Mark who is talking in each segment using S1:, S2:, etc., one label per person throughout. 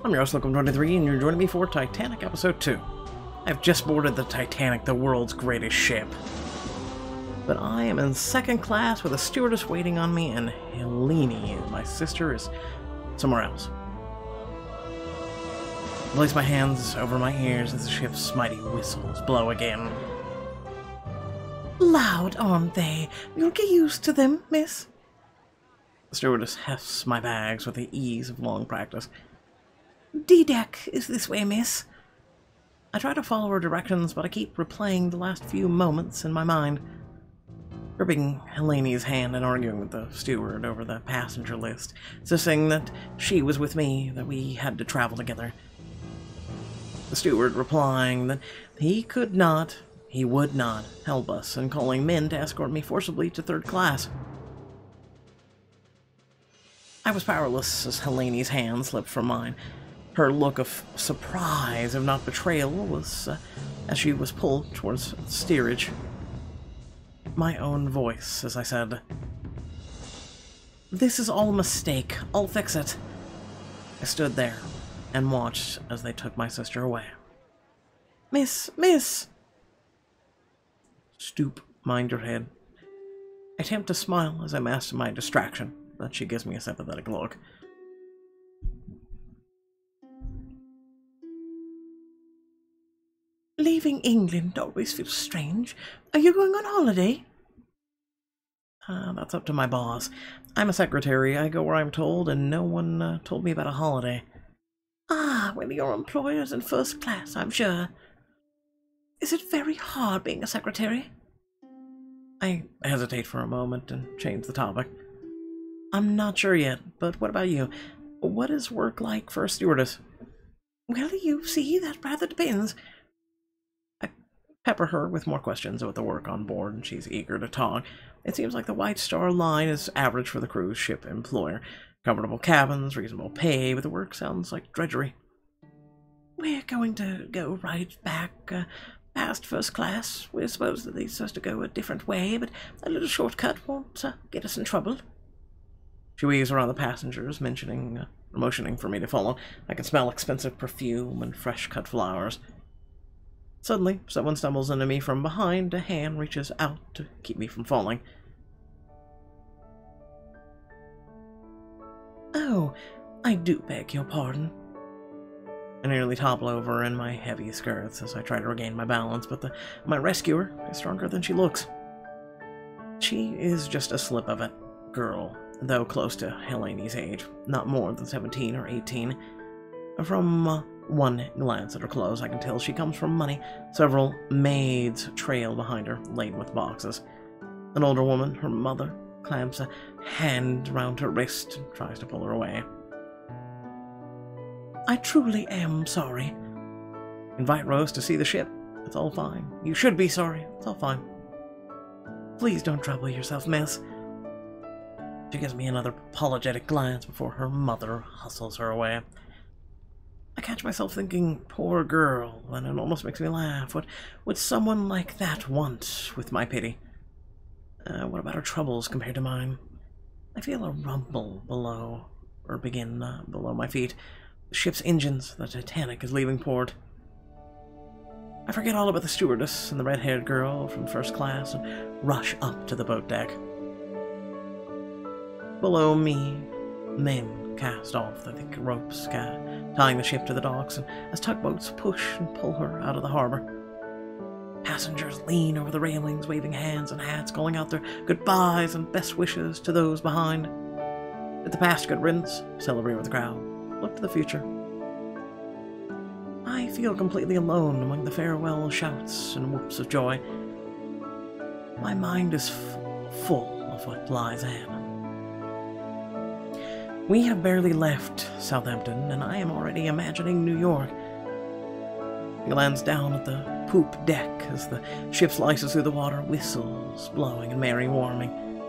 S1: I'm your host, Locum23, and you're joining me for Titanic Episode 2. I've just boarded the Titanic, the world's greatest ship. But I am in second class with a stewardess waiting on me, and Helene, my sister, is somewhere else. I place my hands over my ears as the ship's mighty whistles blow again.
S2: Loud, aren't they? You'll get used to them, miss.
S1: The stewardess hefts my bags with the ease of long practice.
S2: D-deck is this way, miss.
S1: I try to follow her directions, but I keep replaying the last few moments in my mind, gripping Helene's hand and arguing with the steward over the passenger list, insisting that she was with me, that we had to travel together. The steward replying that he could not, he would not help us, and calling men to escort me forcibly to third class. I was powerless as Helene's hand slipped from mine. Her look of surprise, if not betrayal, was as she was pulled towards steerage. My own voice as I said, "This is all a mistake. I'll fix it." I stood there and watched as they took my sister away.
S2: Miss!
S1: Stoop, mind your head. I attempt to smile as I master my distraction, but she gives me a sympathetic look.
S2: Leaving England always feels strange. Are you going on holiday?
S1: That's up to my boss. I'm a secretary. I go where I'm told, and no one told me about a holiday.
S2: Ah, well, your employer's in first class, I'm sure. Is it very hard being a secretary?
S1: I hesitate for a moment and change the topic. I'm not sure yet, but what about you? What is work like for a stewardess?
S2: Well, you see, that rather depends.
S1: I pepper her with more questions about the work on board, and she's eager to talk. It seems like the White Star Line is average for the cruise ship employer. Comfortable cabins, reasonable pay, but the work sounds like drudgery.
S2: We're going to go right back past first class. We're supposed that they're supposed to go a different way, but a little shortcut won't get us in trouble.
S1: She weaves around the passengers, motioning for me to follow. I can smell expensive perfume and fresh-cut flowers. Suddenly, someone stumbles into me from behind. A hand reaches out to keep me from falling.
S2: Oh, I do beg your pardon.
S1: I nearly topple over in my heavy skirts as I try to regain my balance, but my rescuer is stronger than she looks. She is just a slip of it girl, though close to Helene's age, not more than 17 or 18. From one glance at her clothes, I can tell she comes from money. Several maids trail behind her, laden with boxes. An older woman, her mother, clamps a hand round her wrist and tries to pull her away.
S2: I truly am sorry.
S1: Invite Rose to see the ship. It's all fine. You should be sorry. It's all fine.
S2: Please don't trouble yourself, miss.
S1: She gives me another apologetic glance before her mother hustles her away. I catch myself thinking, poor girl, and it almost makes me laugh. What would someone like that want with my pity? What about her troubles compared to mine? I feel a rumble below my feet. The ship's engines, the Titanic, is leaving port. I forget all about the stewardess and the red-haired girl from first class and rush up to the boat deck. Below me, men cast off the thick ropes, tying the ship to the docks, and as tugboats push and pull her out of the harbor. Passengers lean over the railings, waving hands and hats, calling out their goodbyes and best wishes to those behind. At the past good riddance, celebrate with the crowd. Look to the future. I feel completely alone among the farewell shouts and whoops of joy. My mind is full of what lies ahead. We have barely left Southampton, and I am already imagining New York. He lands down at the poop deck as the ship slices through the water, whistles blowing and merry warming.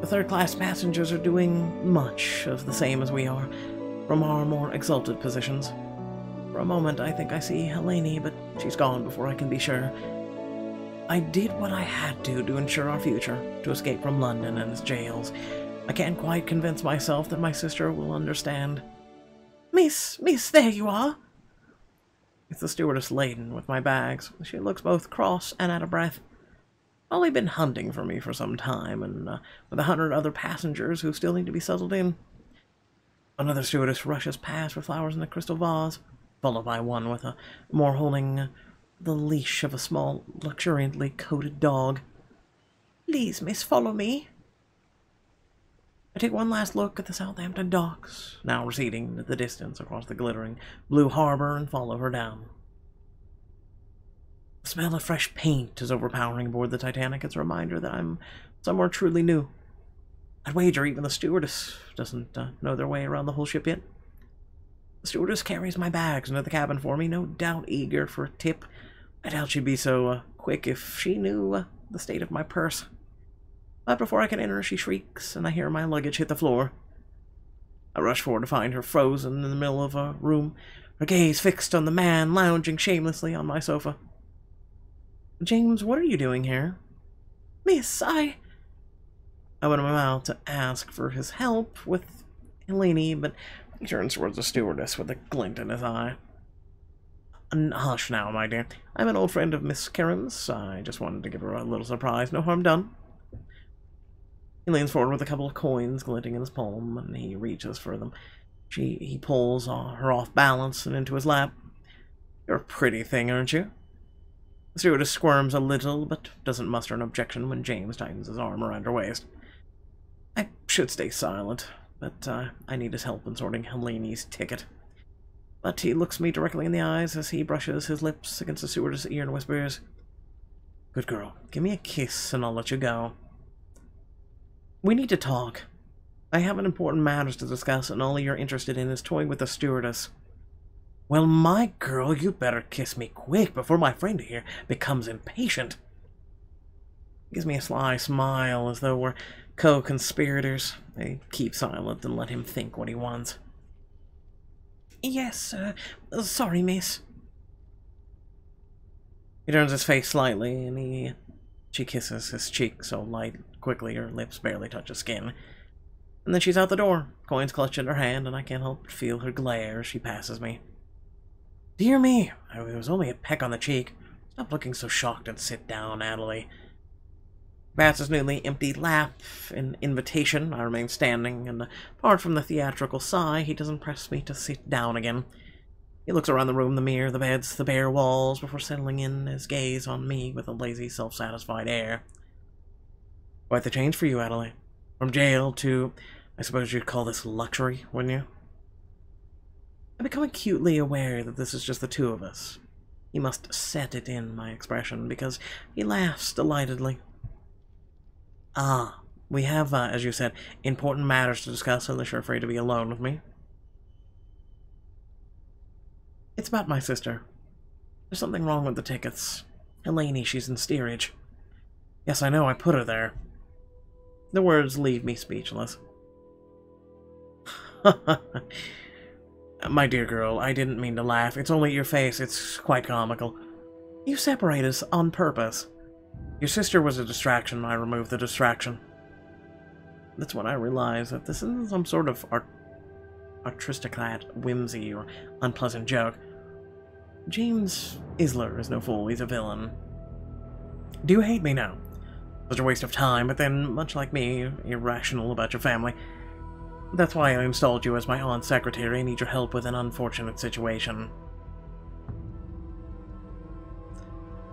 S1: The third-class passengers are doing much of the same as we are, from our more exalted positions. For a moment, I think I see Helene, but she's gone before I can be sure. I did what I had to ensure our future, to escape from London and its jails. I can't quite convince myself that my sister will understand.
S2: Miss, there you are.
S1: It's the stewardess laden with my bags. She looks both cross and out of breath. Only been hunting for me for some time, and with 100 other passengers who still need to be settled in. Another stewardess rushes past with flowers in a crystal vase, followed by one with a more holding the leash of a small, luxuriantly coated dog.
S2: Please, miss, follow me.
S1: I take one last look at the Southampton docks, now receding into the distance across the glittering blue harbor, and follow her down. The smell of fresh paint is overpowering aboard the Titanic. It's a reminder that I'm somewhere truly new. I'd wager even the stewardess doesn't know their way around the whole ship yet. The stewardess carries my bags into the cabin for me, no doubt eager for a tip. I doubt she'd be so quick if she knew the state of my purse. But before I can enter, she shrieks, and I hear my luggage hit the floor. I rush forward to find her frozen in the middle of a room, her gaze fixed on the man lounging shamelessly on my sofa. James, what are you doing here?
S2: Miss, I
S1: open my mouth to ask for his help with Helene, but he turns towards the stewardess with a glint in his eye. Hush now, my dear. I'm an old friend of Miss Karen's. I just wanted to give her a little surprise. No harm done. He leans forward with a couple of coins glinting in his palm, and he reaches for them. He pulls her off balance and into his lap. You're a pretty thing, aren't you? The stewardess squirms a little, but doesn't muster an objection when James tightens his arm around her waist. I should stay silent, but I need his help in sorting Helene's ticket. But he looks me directly in the eyes as he brushes his lips against the stewardess' ear and whispers, "Good girl, give me a kiss and I'll let you go. We need to talk. I have important matters to discuss, and all you're interested in is toying with the stewardess." "Well, my girl, you better kiss me quick before my friend here becomes impatient." He gives me a sly smile as though we're co-conspirators. I keep silent and let him think what he wants.
S2: Yes, sorry, miss.
S1: He turns his face slightly, and she kisses his cheek so quickly her lips barely touch his skin. And then she's out the door, coins clutched in her hand, and I can't help but feel her glare as she passes me. Dear me, it was only a peck on the cheek. Stop looking so shocked and sit down, Natalie. Pats his newly empty lap in invitation. I remain standing, and apart from the theatrical sigh, he doesn't press me to sit down again. He looks around the room, the mirror, the beds, the bare walls, before settling in his gaze on me with a lazy, self-satisfied air. Quite the change for you, Adelaide. From jail to, I suppose you'd call this luxury, wouldn't you? I become acutely aware that this is just the two of us. He must set it in my expression, because he laughs delightedly. Ah, we have, as you said, important matters to discuss, unless you're afraid to be alone with me. It's about my sister. There's something wrong with the tickets. Helene, she's in steerage. Yes, I know, I put her there. The words leave me speechless. My dear girl, I didn't mean to laugh. It's only your face. It's quite comical. You separate us on purpose. Your sister was a distraction. I removed the distraction. That's when I realized that this isn't some sort of aristocrat whimsy or unpleasant joke. James Isler is no fool. He's a villain. Do you hate me now? Such a waste of time, but then, much like me, you're irrational about your family. That's why I installed you as my aunt's secretary. I need your help with an unfortunate situation.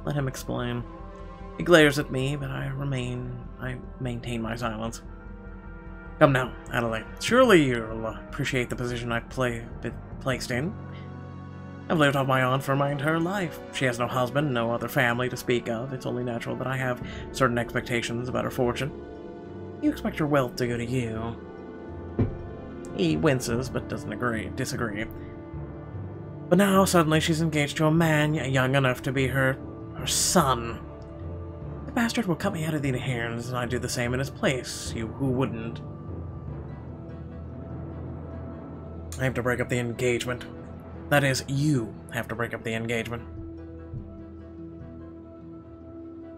S1: Let him explain. He glares at me, but I maintain my silence. Come now, Adelaide. Surely you'll appreciate the position I've placed in. I've lived off my aunt for my entire life. She has no husband, no other family to speak of. It's only natural that I have certain expectations about her fortune. You expect her wealth to go to you. He winces, but doesn't disagree. But now, suddenly, she's engaged to a man young enough to be her son. The bastard will cut me out of the inheritance, and I'd do the same in his place. Who wouldn't? I have to break up the engagement. That is, you have to break up the engagement.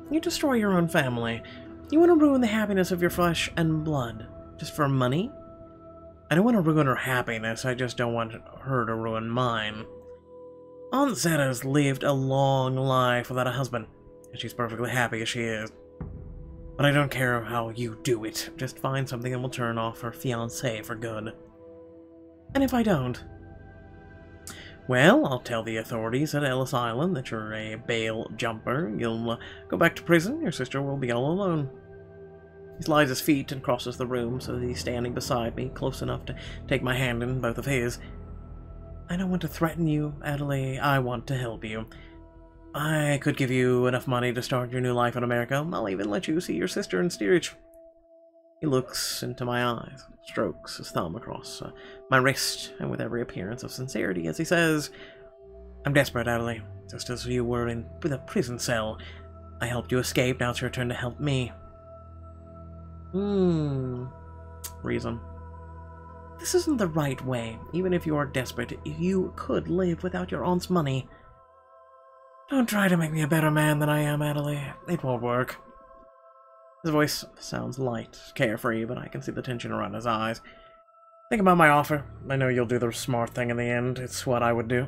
S1: You destroy your own family. You want to ruin the happiness of your flesh and blood. Just for money? I don't want to ruin her happiness, I just don't want her to ruin mine. Aunt Zeta's lived a long life without a husband, and she's perfectly happy as she is. But I don't care how you do it, just find something that will turn off her fiancé for good. And if I don't, well, I'll tell the authorities at Ellis Island that you're a bail jumper. You'll go back to prison, your sister will be all alone. He slides his feet and crosses the room so that he's standing beside me, close enough to take my hand in both of his. I don't want to threaten you, Adelaide. I want to help you. I could give you enough money to start your new life in America. I'll even let you see your sister in steerage. He looks into my eyes, strokes his thumb across my wrist, and with every appearance of sincerity as he says, I'm desperate, Adelaide, just as you were in the prison cell. I helped you escape, now it's your turn to help me. Reason. This isn't the right way. Even if you are desperate, you could live without your aunt's money. Don't try to make me a better man than I am, Adelaide. It won't work. His voice sounds light, carefree, but I can see the tension around his eyes. Think about my offer. I know you'll do the smart thing in the end. It's what I would do.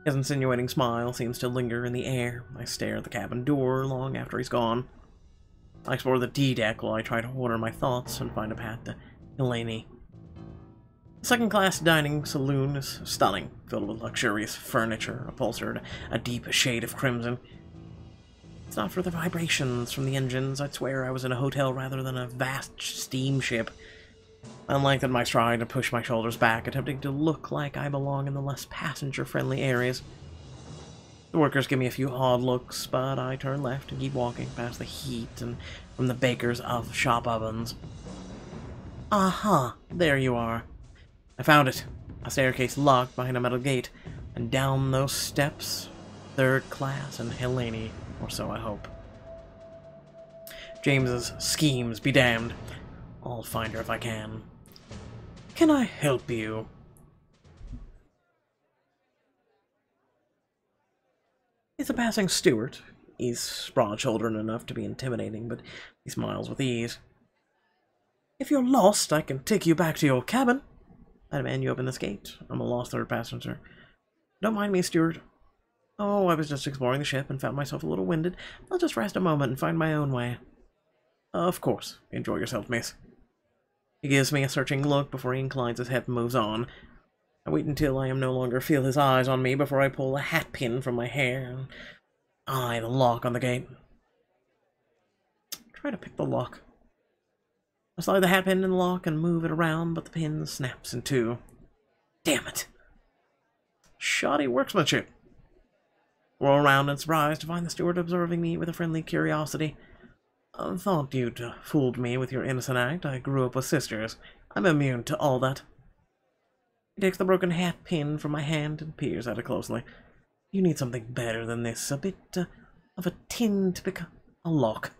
S1: His insinuating smile seems to linger in the air. I stare at the cabin door long after he's gone. I explore the D-deck while I try to order my thoughts and find a path to Helene. The second-class dining saloon is stunning, filled with luxurious furniture, upholstered a deep shade of crimson. It's not for the vibrations from the engines. I'd swear I was in a hotel rather than a vast steamship. I lengthen my stride and push my shoulders back, attempting to look like I belong in the less passenger-friendly areas. The workers give me a few odd looks, but I turn left and keep walking past the heat and from the bakers of shop ovens. Aha! There you are. I found it. A staircase locked behind a metal gate, and down those steps, third class and Helene, or so I hope. James's schemes be damned. I'll find her if I can. Can I help you? He's a passing steward. He's broad-shouldered enough to be intimidating, but he smiles with ease. If you're lost, I can take you back to your cabin. I demand you open this gate. I'm a lost third passenger. Don't mind me, steward. Oh, I was just exploring the ship and found myself a little winded. I'll just rest a moment and find my own way. Of course. Enjoy yourself, miss. He gives me a searching look before he inclines his head and moves on. I wait until I am no longer feel his eyes on me before I pull a hat pin from my hair and eye the lock on the gate. Try to pick the lock. I slide the hat pin in the lock and move it around, but the pin snaps in two. Damn it. Shoddy workmanship. Roll around in surprise to find the steward observing me with a friendly curiosity. I thought you'd fooled me with your innocent act. I grew up with sisters. I'm immune to all that. He takes the broken hat pin from my hand and peers at it closely. You need something better than this. A bit of a tin to pick a lock.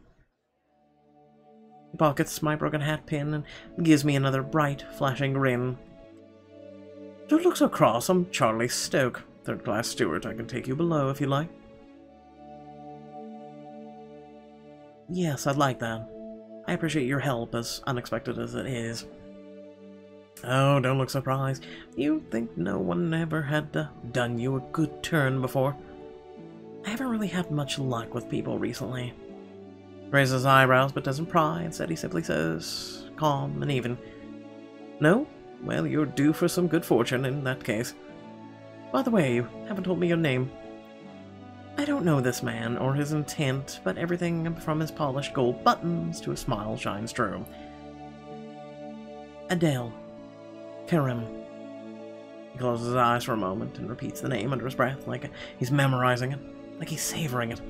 S1: He pockets my broken hat pin and gives me another bright, flashing grin. Don't look so cross. I'm Charlie Stoke, third-class steward. I can take you below if you like. Yes, I'd like that. I appreciate your help, as unexpected as it is. Oh, don't look surprised. You think no one ever had done you a good turn before? I haven't really had much luck with people recently. Raises his eyebrows but doesn't pry. Instead he simply says, calm and even, no? Well, you're due for some good fortune in that case. By the way, you haven't told me your name. I don't know this man or his intent, but everything from his polished gold buttons to his smile shines true. Adele. Karim. He closes his eyes for a moment and repeats the name under his breath like he's memorizing it, like he's savoring it.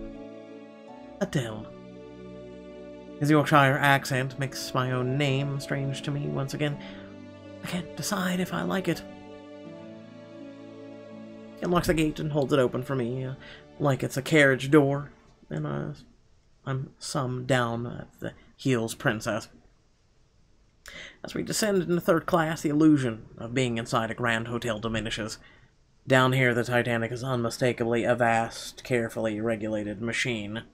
S1: Adele. His Yorkshire accent makes my own name strange to me once again. I can't decide if I like it. He unlocks the gate and holds it open for me, like it's a carriage door, and I'm summed down at the Heels Princess. As we descend into third class, the illusion of being inside a grand hotel diminishes. Down here, the Titanic is unmistakably a vast, carefully regulated machine.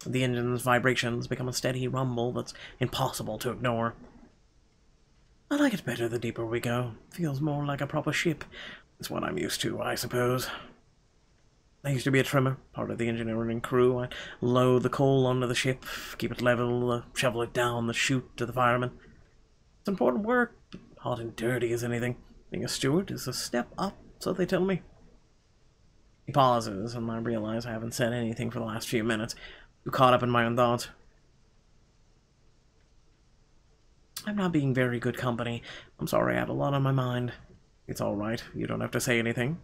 S1: The engine's vibrations become a steady rumble that's impossible to ignore. I like it better the deeper we go. Feels more like a proper ship. It's what I'm used to, I suppose. I used to be a trimmer, part of the engineering crew. I'd load the coal onto the ship, keep it level, shovel it down the chute to the firemen. It's important work, but hot and dirty as anything. Being a steward is a step up, so they tell me. He pauses, and I realize I haven't said anything for the last few minutes. Too caught up in my own thoughts. I'm not being very good company. I'm sorry, I have a lot on my mind. It's alright, you don't have to say anything.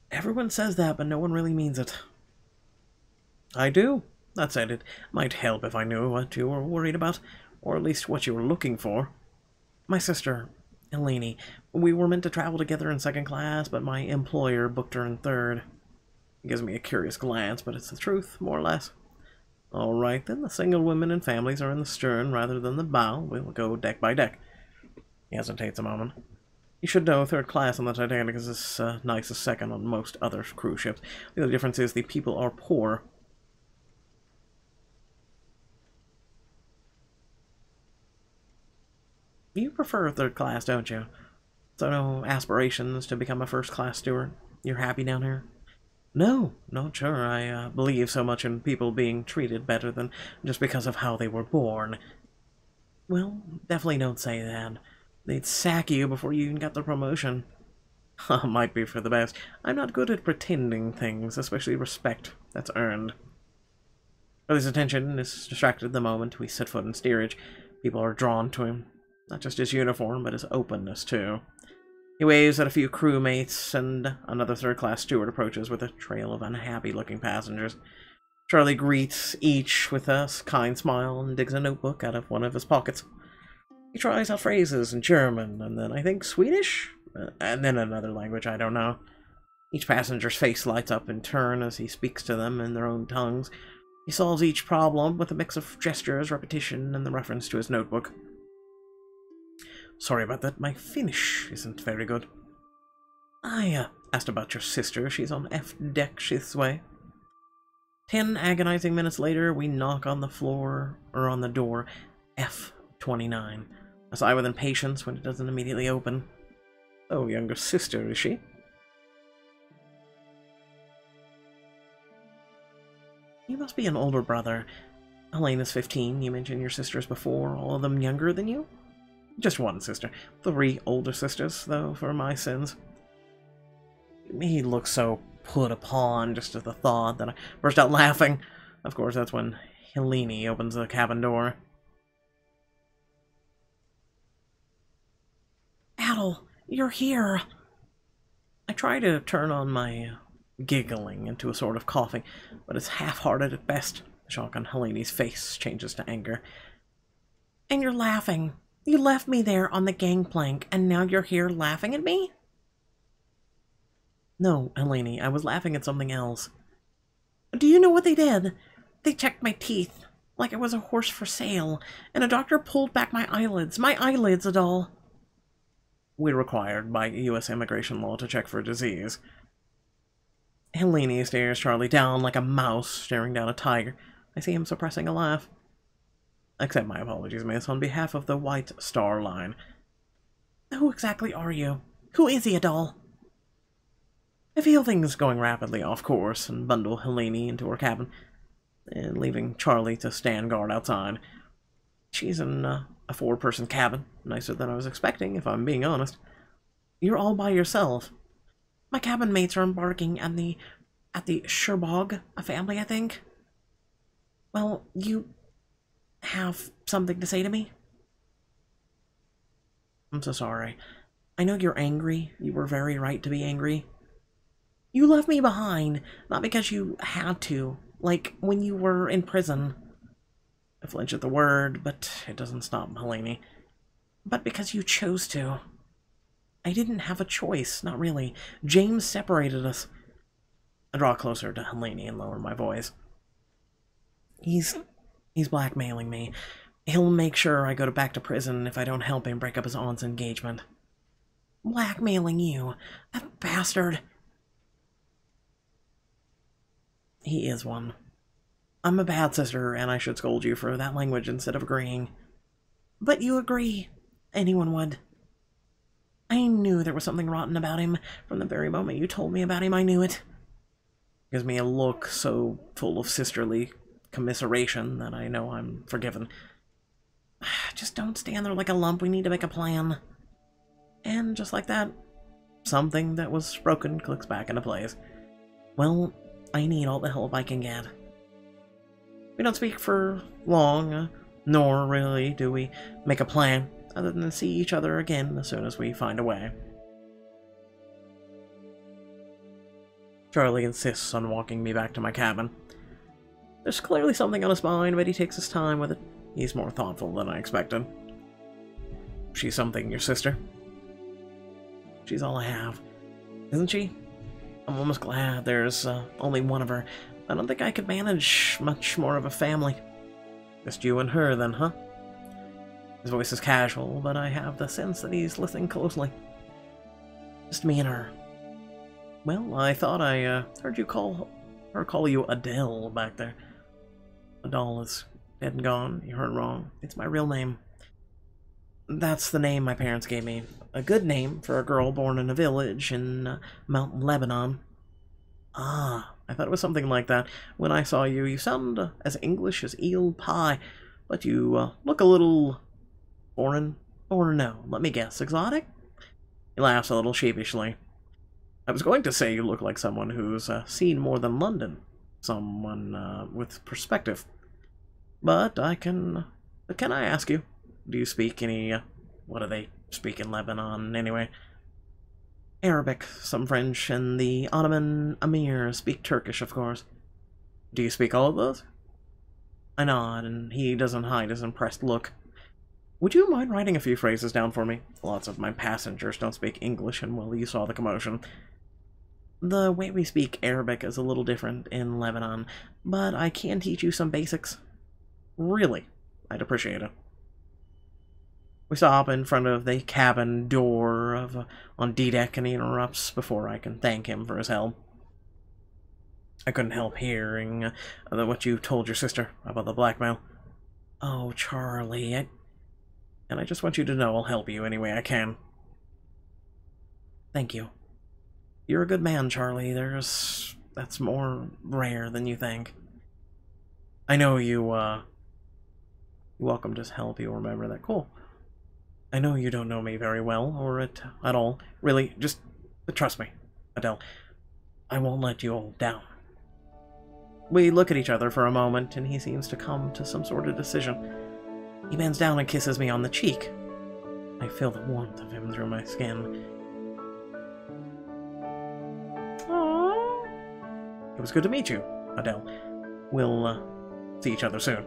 S1: Everyone says that, but no one really means it. I do. That said, it might help if I knew what you were worried about, or at least what you were looking for. My sister, Eleni, we were meant to travel together in second class, but my employer booked her in third. He gives me a curious glance, but it's the truth, more or less. All right, then, the single women and families are in the stern rather than the bow. We'll go deck by deck. He hesitates a moment. You should know third class on the Titanic is as nice as second on most other cruise ships. The only difference is the people are poor. You prefer third class, don't you? So no aspirations to become a first-class steward? You're happy down here? No, not sure. I believe so much in people being treated better than just because of how they were born. Well, definitely don't say that. They'd sack you before you even got the promotion. Might be for the best. I'm not good at pretending things, especially respect that's earned. His attention is distracted the moment we set foot in steerage. People are drawn to him. Not just his uniform, but his openness, too. He waves at a few crewmates, and another third-class steward approaches with a trail of unhappy-looking passengers. Charlie greets each with a kind smile and digs a notebook out of one of his pockets. He tries out phrases in German, and then I think Swedish? And then another language I don't know. Each passenger's face lights up in turn as he speaks to them in their own tongues. He solves each problem with a mix of gestures, repetition, and the reference to his notebook. Sorry about that, my Finnish isn't very good. I asked about your sister. She's on F deck this way. 10 agonizing minutes later, we knock on the floor, or on the door, F29. I sigh with impatience when it doesn't immediately open. Oh, younger sister, is she? You must be an older brother. Elena's 15. You mentioned your sisters before. All of them younger than you? Just one sister. 3 older sisters, though, for my sins. He looks so put upon just at the thought that I burst out laughing. Of course, that's when Helene opens the cabin door. Adel, you're here. I try to turn on my giggling into a sort of coughing, but it's half-hearted at best. The shock on Helene's face changes to anger. And you're laughing. You left me there on the gangplank, and now you're here laughing at me? No, Helene, I was laughing at something else. Do you know what they did? They checked my teeth, like I was a horse for sale, and a doctor pulled back my eyelids. My eyelids, Adol. We're required by U.S. immigration law to check for disease. Helene stares Charlie down like a mouse staring down a tiger. I see him suppressing a laugh. Accept my apologies, miss, on behalf of the White Star Line. Who exactly are you? Who is he, Adol? I feel things going rapidly off course and bundle Helene into her cabin, and leaving Charlie to stand guard outside. She's in a 4-person cabin, nicer than I was expecting, if I'm being honest. You're all by yourself. My cabin mates are embarking at the Sherbog, a family, I think. Well, you have something to say to me? I'm so sorry. I know you're angry. You were very right to be angry. You left me behind, not because you had to, like when you were in prison. I flinch at the word, but it doesn't stop Helene. But because you chose to. I didn't have a choice, not really. James separated us. I draw closer to Helene and lower my voice. He's blackmailing me. He'll make sure I go back to prison if I don't help him break up his aunt's engagement. Blackmailing you? That bastard. He is one. I'm a bad sister, and I should scold you for that language instead of agreeing.
S2: But you agree. Anyone would. I knew there was something rotten about him. From the very moment you told me about him, I knew it.
S1: Gives me a look so full of sisterly commiseration that I know I'm forgiven.
S2: Just don't stand there like a lump. We need to make a plan.
S1: And just like that, something that was broken clicks back into place. Well, I need all the help I can get. We don't speak for long, nor really do we make a plan, other than to see each other again as soon as we find a way. Charlie insists on walking me back to my cabin. There's clearly something on his mind, but he takes his time with it. He's more thoughtful than I expected. She's something, your sister? She's all I have. Isn't she? I'm almost glad there's only one of her. I don't think I could manage much more of a family. Just you and her, then, huh? His voice is casual, but I have the sense that he's listening closely. Just me and her. Well, I thought I heard you call you Adele back there. Adele is dead and gone. You heard wrong. It's my real name. That's the name my parents gave me. A good name for a girl born in a village in Mountain Lebanon. Ah, I thought it was something like that. When I saw you, you sound as English as eel pie, but you look a little foreign. Or no, let me guess, exotic? He laughs a little sheepishly. I was going to say you look like someone who's seen more than London. Someone with perspective. But can I ask you, do you speak any, what do they speak in Lebanon anyway? Arabic, some French, and the Ottoman Emirs speak Turkish, of course. Do you speak all of those? I nod, and he doesn't hide his impressed look. Would you mind writing a few phrases down for me? Lots of my passengers don't speak English, and well, you saw the commotion. The way we speak Arabic is a little different in Lebanon, but I can teach you some basics. Really, I'd appreciate it. We stop in front of the cabin door on D-deck, and he interrupts before I can thank him for his help. I couldn't help hearing what you told your sister about the blackmail. Oh, Charlie, and I just want you to know I'll help you any way I can. Thank you. You're a good man, Charlie. That's more rare than you think. I know you're welcome to help you remember that. Cool. I know you don't know me very well, or at all. Really, just trust me, Adele. I won't let you all down. We look at each other for a moment, and he seems to come to some sort of decision. He bends down and kisses me on the cheek. I feel the warmth of him through my skin. Aww. It was good to meet you, Adele. We'll see each other soon.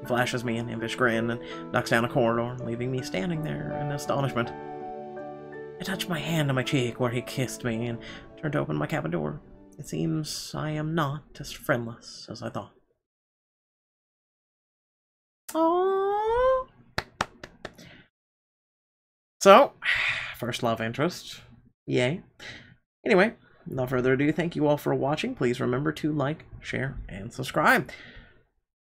S1: He flashes me an impish grin and knocks down a corridor, leaving me standing there in astonishment. I touched my hand on my cheek where he kissed me and turned to open my cabin door. It seems I am not as friendless as I thought. Aww. So, first love interest. Yay. Anyway, without further ado, thank you all for watching. Please remember to like, share, and subscribe.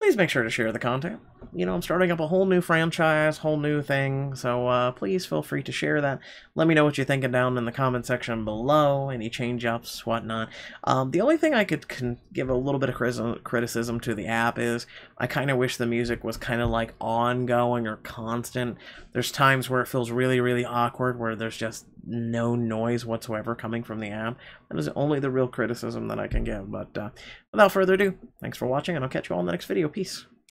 S1: Please make sure to share the content. You know, I'm starting up a whole new franchise, whole new thing, so please feel free to share that. Let me know what you're thinking down in the comment section below, any change-ups, whatnot. The only thing I could give a little bit of criticism to the app is I kind of wish the music was kind of like ongoing or constant. There's times where it feels really, really awkward, where there's just no noise whatsoever coming from the app. That is only the real criticism that I can give, but without further ado, thanks for watching, and I'll catch you all in the next video. Peace.